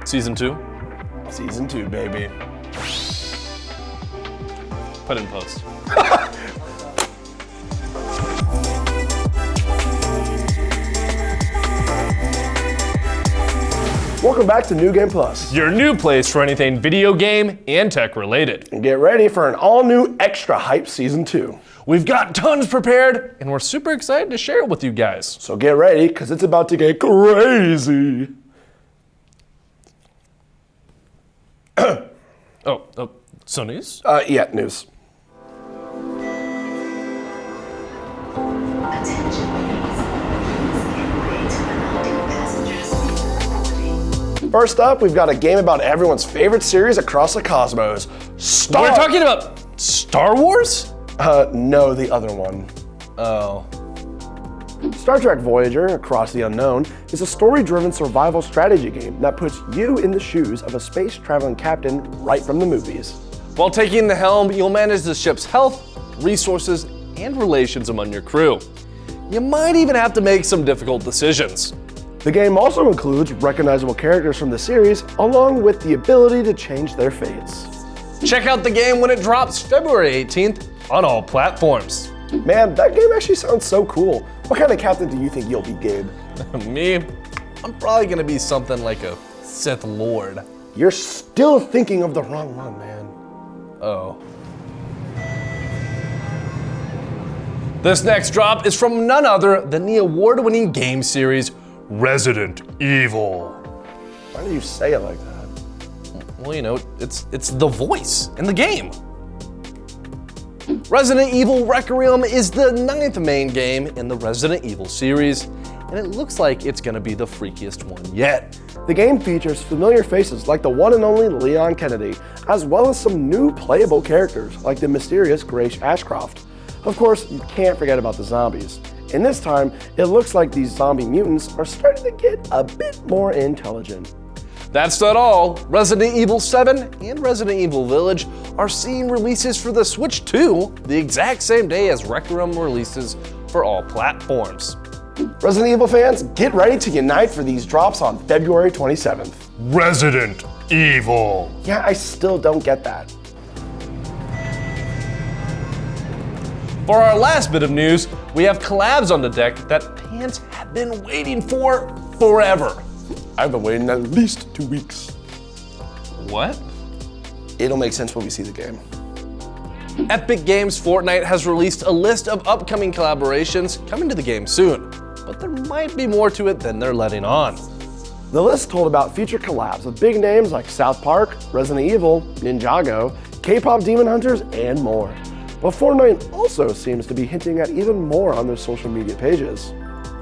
Season 2? Season 2, baby. Put in post. Welcome back to New Game Plus. Your new place for anything video game and tech related. And get ready for an all-new extra hype Season 2. We've got tons prepared, and we're super excited to share it with you guys. So get ready, because it's about to get crazy. So news? Yeah, news. First up, we've got a game about everyone's favorite series across the cosmos. We're talking about Star Wars? No, the other one. Oh. Star Trek Voyager, Across the Unknown, is a story-driven survival strategy game that puts you in the shoes of a space-traveling captain right from the movies. While taking the helm, you'll manage the ship's health, resources, and relations among your crew. You might even have to make some difficult decisions. The game also includes recognizable characters from the series, along with the ability to change their fates. Check out the game when it drops February 18th on all platforms. Man, that game actually sounds so cool. What kind of captain do you think you'll be, Gabe? Me? I'm probably gonna be something like a Sith Lord. You're still thinking of the wrong one, man. Oh. This next drop is from none other than the award-winning game series Resident Evil. Why do you say it like that? Well, you know, it's the voice in the game. Resident Evil Requiem is the 9th main game in the Resident Evil series, and it looks like it's gonna be the freakiest one yet. The game features familiar faces like the one and only Leon Kennedy, as well as some new playable characters like the mysterious Grace Ashcroft. Of course, you can't forget about the zombies. And this time, it looks like these zombie mutants are starting to get a bit more intelligent. That's not all. Resident Evil 7 and Resident Evil Village are seeing releases for the Switch 2 the exact same day as Requiem releases for all platforms. Resident Evil fans, get ready to unite for these drops on February 27th. Resident Evil. Yeah, I still don't get that. For our last bit of news, we have collabs on the deck that fans have been waiting for forever. I've been waiting at least 2 weeks. What? It'll make sense when we see the game. Epic Games Fortnite has released a list of upcoming collaborations coming to the game soon, but there might be more to it than they're letting on. The list told about future collabs with big names like South Park, Resident Evil, Ninjago, K-pop Demon Hunters, and more. But Fortnite also seems to be hinting at even more on their social media pages.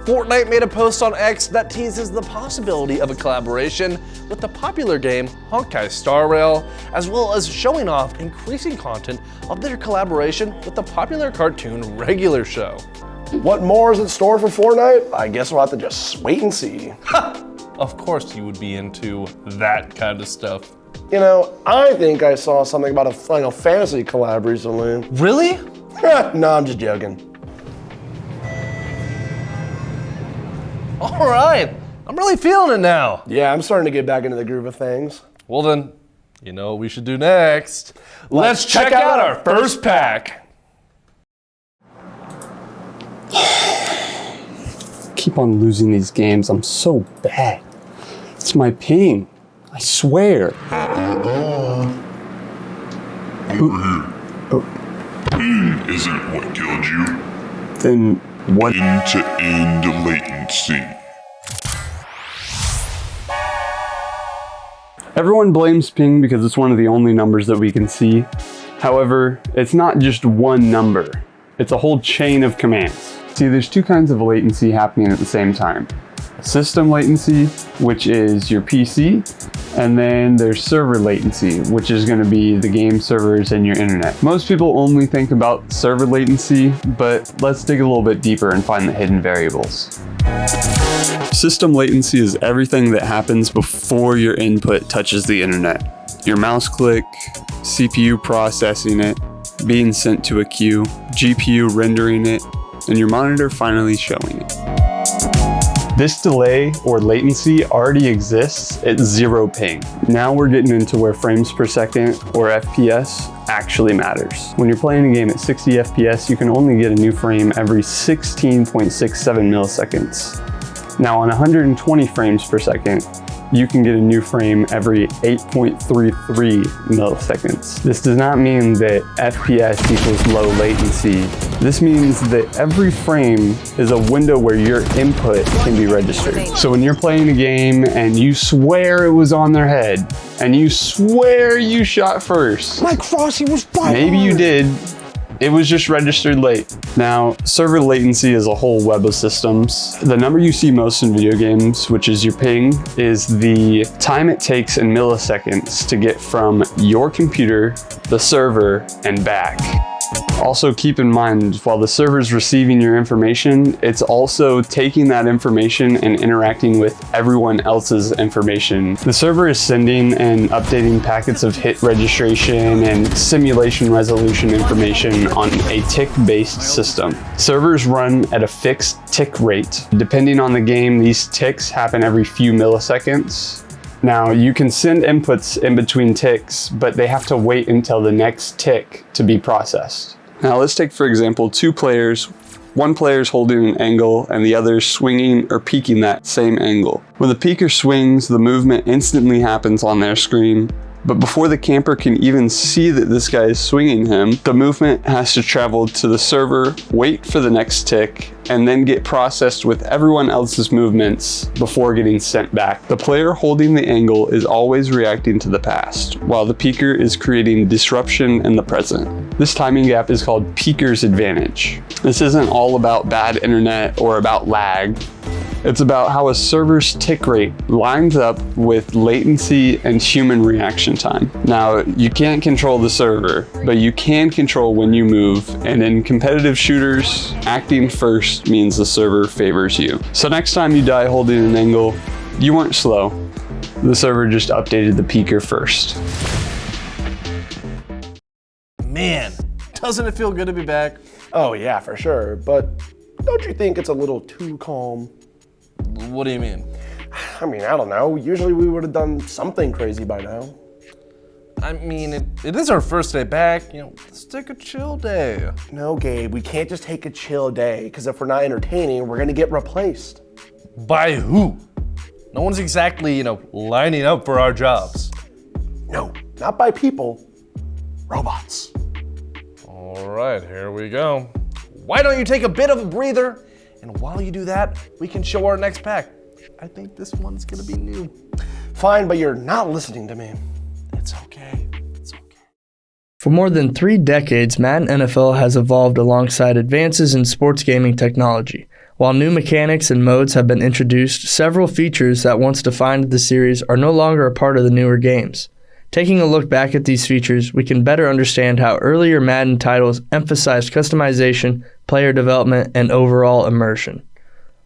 Fortnite made a post on X that teases the possibility of a collaboration with the popular game Honkai Star Rail, as well as showing off increasing content of their collaboration with the popular cartoon Regular Show. What more is in store for Fortnite? I guess we'll have to just wait and see. Of course you would be into that kind of stuff. You know, I think I saw something about a Final Fantasy collab recently. Really? No, I'm just joking. All right, I'm really feeling it now. Yeah, I'm starting to get back into the groove of things. Well then, you know what we should do next? Let's check out our first pack. Keep on losing these games, I'm so bad. It's my pain, I swear. Pain isn't what killed you. Then what? End-to-end latency. Everyone blames ping because it's one of the only numbers that we can see. However, it's not just one number. It's a whole chain of commands. See, there's two kinds of latency happening at the same time. System latency, which is your PC, and then there's server latency, which is going to be the game servers and your internet. Most people only think about server latency, but let's dig a little bit deeper and find the hidden variables. System latency is everything that happens before your input touches the internet. Your mouse click, CPU processing it, being sent to a queue, GPU rendering it, and your monitor finally showing it. This delay or latency already exists at 0 ping. Now we're getting into where frames per second or FPS actually matters. When you're playing a game at 60 FPS, you can only get a new frame every 16.67 milliseconds. Now on 120 frames per second, you can get a new frame every 8.33 milliseconds. This does not mean that FPS equals low latency. This means that every frame is a window where your input can be registered. So when you're playing a game and you swear it was on their head, and you swear you shot first. Like Frosty was fired. Maybe you did. It was just registered late. Now, server latency is a whole web of systems. The number you see most in video games, which is your ping, is the time it takes in milliseconds to get from your computer, the server, and back. Also keep in mind, while the server is receiving your information, it's also taking that information and interacting with everyone else's information. The server is sending and updating packets of hit registration and simulation resolution information on a tick-based system. Servers run at a fixed tick rate. Depending on the game, these ticks happen every few milliseconds. Now, you can send inputs in between ticks, but they have to wait until the next tick to be processed. Now, let's take, for example, two players. One player is holding an angle and the other is swinging or peeking that same angle. When the peeker swings, the movement instantly happens on their screen. But before the camper can even see that this guy is swinging him, the movement has to travel to the server, wait for the next tick, and then get processed with everyone else's movements before getting sent back. The player holding the angle is always reacting to the past, while the peeker is creating disruption in the present. This timing gap is called peeker's advantage. This isn't all about bad internet or about lag. It's about how a server's tick rate lines up with latency and human reaction time. Now, you can't control the server, but you can control when you move, and in competitive shooters, acting first means the server favors you. So next time you die holding an angle, you weren't slow. The server just updated the peeker first. Man, doesn't it feel good to be back? Oh yeah, for sure, but don't you think it's a little too calm? What do you mean? I mean, I don't know. Usually we would have done something crazy by now. I mean, it is our first day back. Let's take a chill day. No, Gabe, we can't just take a chill day, because if we're not entertaining, we're gonna get replaced. By who? No one's exactly, lining up for our jobs. No, not by people, robots. All right, here we go. Why don't you take a bit of a breather? And while you do that, we can show our next pack. I think this one's gonna be new. Fine, but you're not listening to me. It's okay. It's okay. For more than 3 decades, Madden NFL has evolved alongside advances in sports gaming technology. While new mechanics and modes have been introduced, several features that once defined the series are no longer a part of the newer games. Taking a look back at these features, we can better understand how earlier Madden titles emphasized customization, player development, and overall immersion.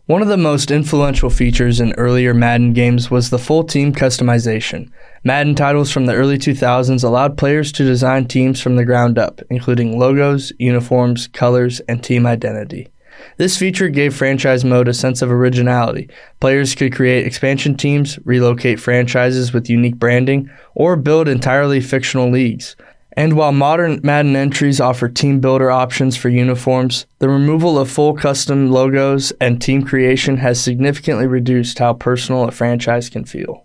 One of the most influential features in earlier Madden games was the full team customization. Madden titles from the early 2000s allowed players to design teams from the ground up, including logos, uniforms, colors, and team identity. This feature gave franchise mode a sense of originality. Players could create expansion teams, relocate franchises with unique branding, or build entirely fictional leagues. And while modern Madden entries offer team builder options for uniforms, the removal of full custom logos and team creation has significantly reduced how personal a franchise can feel.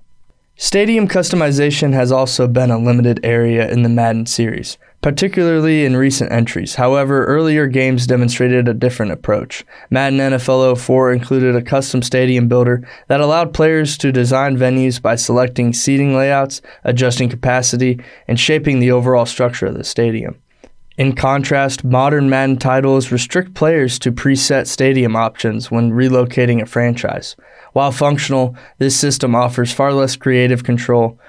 Stadium customization has also been a limited area in the Madden series, particularly in recent entries. However, earlier games demonstrated a different approach. Madden NFL 04 included a custom stadium builder that allowed players to design venues by selecting seating layouts, adjusting capacity, and shaping the overall structure of the stadium. In contrast, modern Madden titles restrict players to preset stadium options when relocating a franchise. While functional, this system offers far less creative control.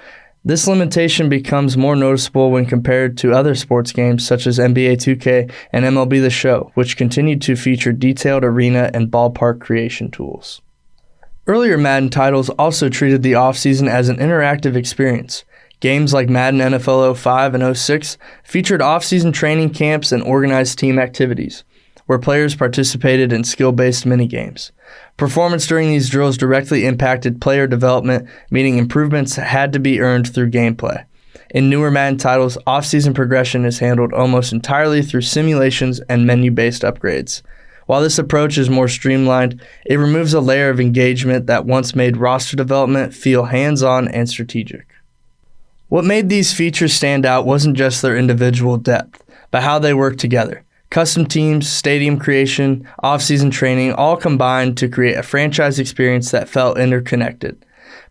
This limitation becomes more noticeable when compared to other sports games such as NBA 2K and MLB The Show, which continue to feature detailed arena and ballpark creation tools. Earlier Madden titles also treated the offseason as an interactive experience. Games like Madden NFL 05 and 06 featured off-season training camps and organized team activities. where players participated in skill-based minigames. Performance during these drills directly impacted player development, meaning improvements had to be earned through gameplay. In newer Madden titles, off-season progression is handled almost entirely through simulations and menu-based upgrades. While this approach is more streamlined, it removes a layer of engagement that once made roster development feel hands-on and strategic. What made these features stand out wasn't just their individual depth, but how they work together. Custom teams, stadium creation, off-season training all combined to create a franchise experience that felt interconnected.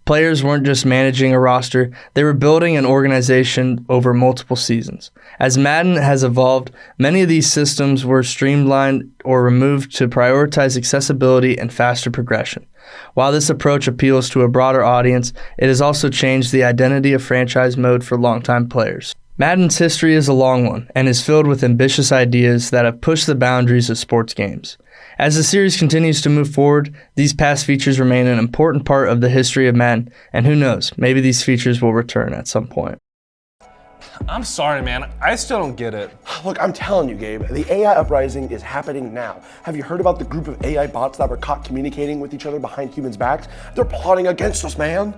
Players weren't just managing a roster, they were building an organization over multiple seasons. As Madden has evolved, many of these systems were streamlined or removed to prioritize accessibility and faster progression. While this approach appeals to a broader audience, it has also changed the identity of franchise mode for longtime players. Madden's history is a long one and is filled with ambitious ideas that have pushed the boundaries of sports games. As the series continues to move forward, these past features remain an important part of the history of Madden, and who knows, maybe these features will return at some point. I'm sorry, man. I still don't get it. Look, I'm telling you, Gabe, the AI uprising is happening now. Have you heard about the group of AI bots that were caught communicating with each other behind humans' backs? They're plotting against us, man.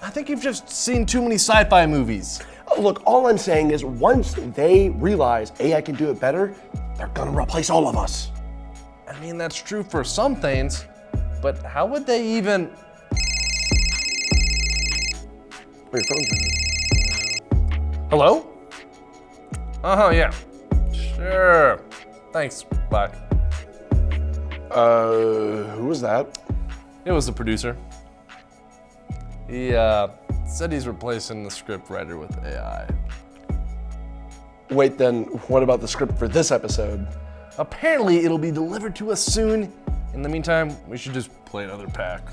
I think you've just seen too many sci-fi movies. Look, all I'm saying is once they realize AI can do it better, they're gonna replace all of us. I mean, that's true for some things, but how would they even... Oh, your phone's ringing. Hello? Uh-huh, yeah. Sure. Thanks, bye. Who was that? It was the producer. He, said he's replacing the script writer with AI. Wait, then what about the script for this episode? Apparently, it'll be delivered to us soon. In the meantime, we should just play another pack.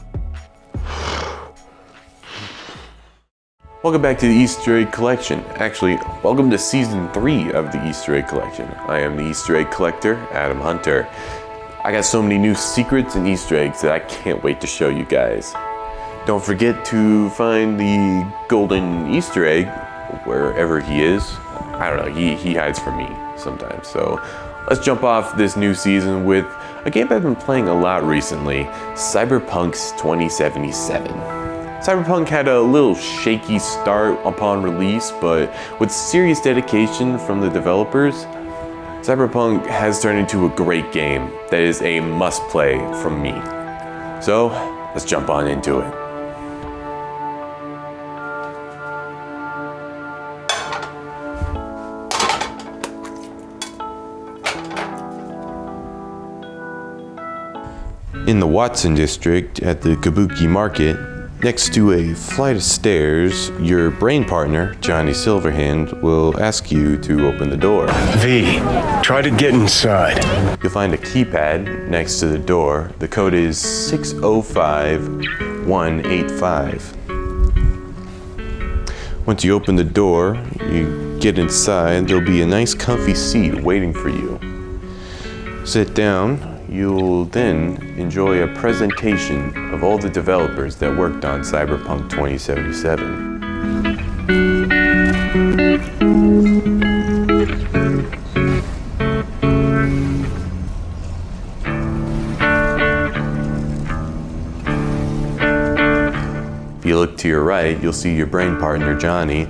Welcome back to the Easter egg collection. Actually, welcome to season 3 of the Easter egg collection. I am the Easter egg collector, Adam Hunter. I got so many new secrets and Easter eggs that I can't wait to show you guys. Don't forget to find the golden Easter egg wherever he is. I don't know, he hides from me sometimes. So let's jump off this new season with a game I've been playing a lot recently, Cyberpunk's 2077. Cyberpunk had a little shaky start upon release, but with serious dedication from the developers, Cyberpunk has turned into a great game that is a must-play from me. So let's jump on into it. In the Watson district at the Kabuki Market, next to a flight of stairs, your brain partner, Johnny Silverhand, will ask you to open the door. V, try to get inside. You'll find a keypad next to the door. The code is 605185. Once you open the door, you get inside, there'll be a nice comfy seat waiting for you. Sit down. You'll then enjoy a presentation of all the developers that worked on Cyberpunk 2077. If you look to your right, you'll see your brain partner, Johnny,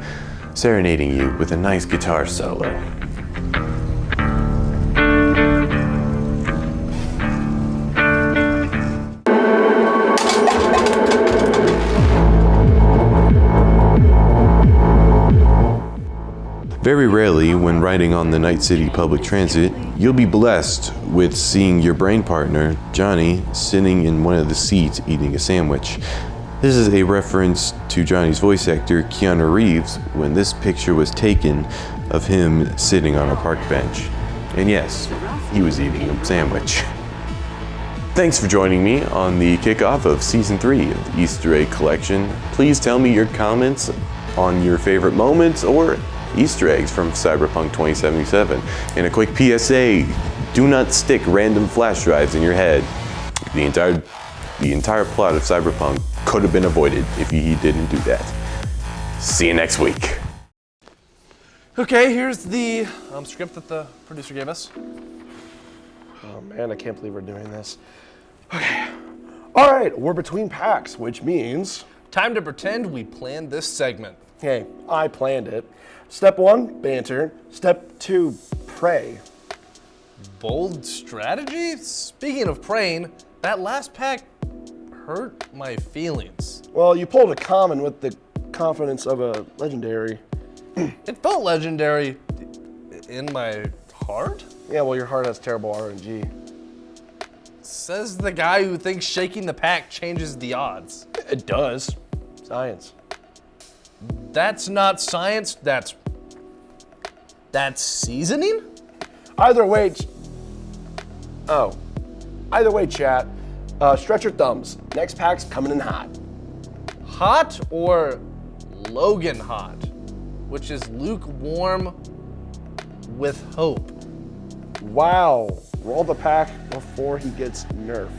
serenading you with a nice guitar solo. Very rarely, when riding on the Night City public transit, you'll be blessed with seeing your brain partner, Johnny, sitting in one of the seats eating a sandwich. This is a reference to Johnny's voice actor, Keanu Reeves, when this picture was taken of him sitting on a park bench. And yes, he was eating a sandwich. Thanks for joining me on the kickoff of Season 3 of the Easter Egg Collection. Please tell me your comments on your favorite moments or Easter eggs from Cyberpunk 2077. And a quick PSA, do not stick random flash drives in your head. The entire plot of Cyberpunk could have been avoided if he didn't do that. See you next week. Okay, here's the script that the producer gave us. Oh man, I can't believe we're doing this. Okay. All right, we're between packs, which means... Time to pretend we planned this segment. Hey, I planned it. Step 1, banter. Step 2, pray. Bold strategy? Speaking of praying, that last pack hurt my feelings. Well, you pulled a common with the confidence of a legendary. It felt legendary in my heart? Yeah, well, your heart has terrible RNG. Says the guy who thinks shaking the pack changes the odds. It does. Science. That's not science, that's seasoning? Either way, chat. Stretch your thumbs. Next pack's coming in hot. Hot or Logan hot, which is lukewarm with hope. Wow. Roll the pack before he gets nerfed.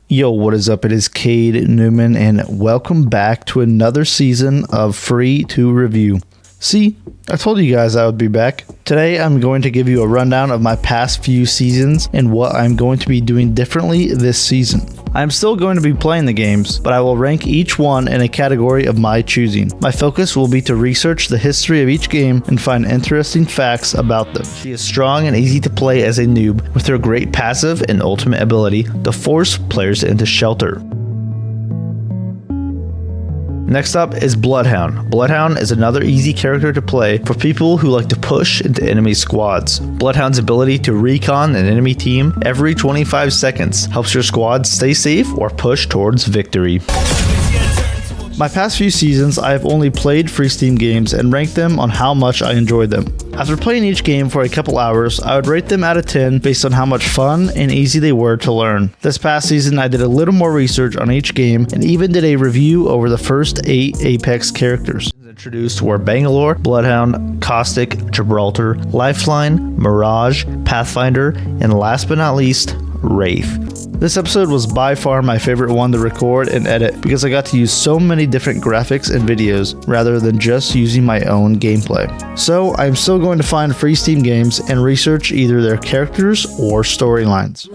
Yo, what is up? It is Cade Newman, and welcome back to another season of Free to Review. See, I told you guys I would be back. Today, I'm going to give you a rundown of my past few seasons and what I'm going to be doing differently this season. I'm still going to be playing the games, but I will rank each one in a category of my choosing. My focus will be to research the history of each game and find interesting facts about them. She is strong and easy to play as a noob, with her great passive and ultimate ability to force players into shelter. Next up is Bloodhound. Bloodhound is another easy character to play for people who like to push into enemy squads. Bloodhound's ability to recon an enemy team every 25 seconds helps your squad stay safe or push towards victory. My past few seasons, I have only played free Steam games and ranked them on how much I enjoyed them. After playing each game for a couple hours, I would rate them out of 10 based on how much fun and easy they were to learn. This past season, I did a little more research on each game and even did a review over the first 8 Apex characters. Introduced were Bangalore, Bloodhound, Caustic, Gibraltar, Lifeline, Mirage, Pathfinder, and last but not least, Wraith. This episode was by far my favorite one to record and edit because I got to use so many different graphics and videos rather than just using my own gameplay. So I'm still going to find free Steam games and research either their characters or storylines.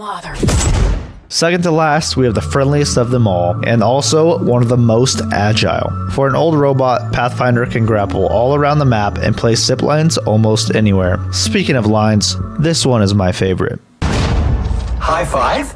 Second to last, we have the friendliest of them all, and also one of the most agile. For an old robot, Pathfinder can grapple all around the map and place zip lines almost anywhere. Speaking of lines, this one is my favorite. High five?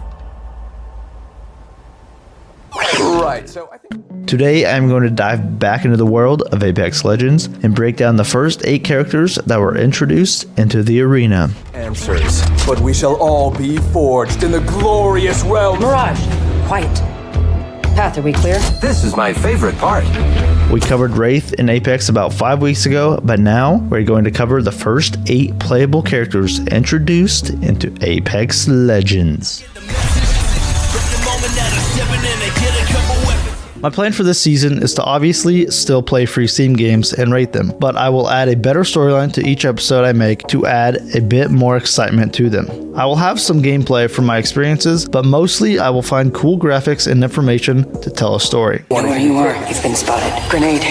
Right, so I think... Today, I'm going to dive back into the world of Apex Legends and break down the first 8 characters that were introduced into the arena. Answers, but we shall all be forged in the glorious realm. Mirage, quiet. Path, are we clear? This is my favorite part. We covered Wraith in Apex about 5 weeks ago, but now we're going to cover the first 8 playable characters introduced into Apex Legends. My plan for this season is to obviously still play free Steam games and rate them, but I will add a better storyline to each episode I make to add a bit more excitement to them. I will have some gameplay from my experiences, but mostly I will find cool graphics and information to tell a story. Where you are, you've been spotted. Grenade.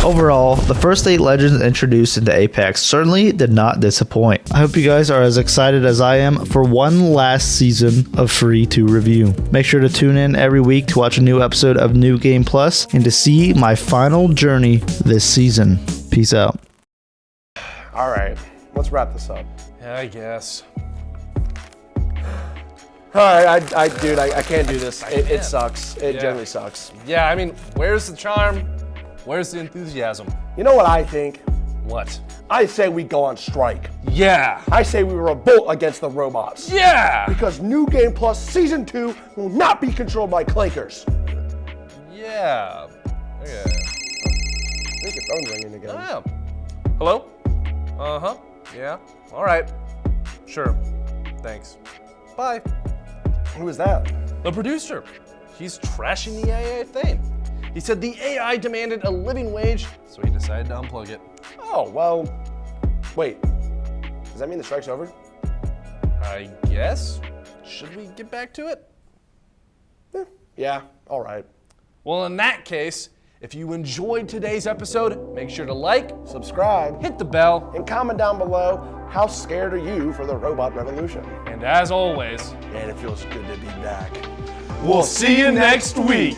Overall, the first 8 legends introduced into Apex certainly did not disappoint. I hope you guys are as excited as I am for one last season of Free to Review. Make sure to tune in every week to watch a new episode of New Game Plus and to see my final journey this season. Peace out. All right, let's wrap this up. Yeah, I guess. All right, dude, I can't do this. It sucks. It generally sucks. Yeah, I mean, where's the charm? Where's the enthusiasm? You know what I think? What? I say we go on strike. Yeah. I say we revolt against the robots. Yeah. Because New Game Plus Season 2 will not be controlled by clankers. Yeah. Okay. I think your phone's ringing again. Oh, yeah. Hello? Uh-huh. Yeah. All right. Sure. Thanks. Bye. Who is that? The producer. He's trashing the AI thing. He said the AI demanded a living wage, so he decided to unplug it. Oh, well, wait. Does that mean the strike's over? I guess. Should we get back to it? Yeah. Yeah, all right. Well, in that case, if you enjoyed today's episode, make sure to like, subscribe, hit the bell, and comment down below, how scared are you for the robot revolution? And as always, man, it feels good to be back. We'll see you next week.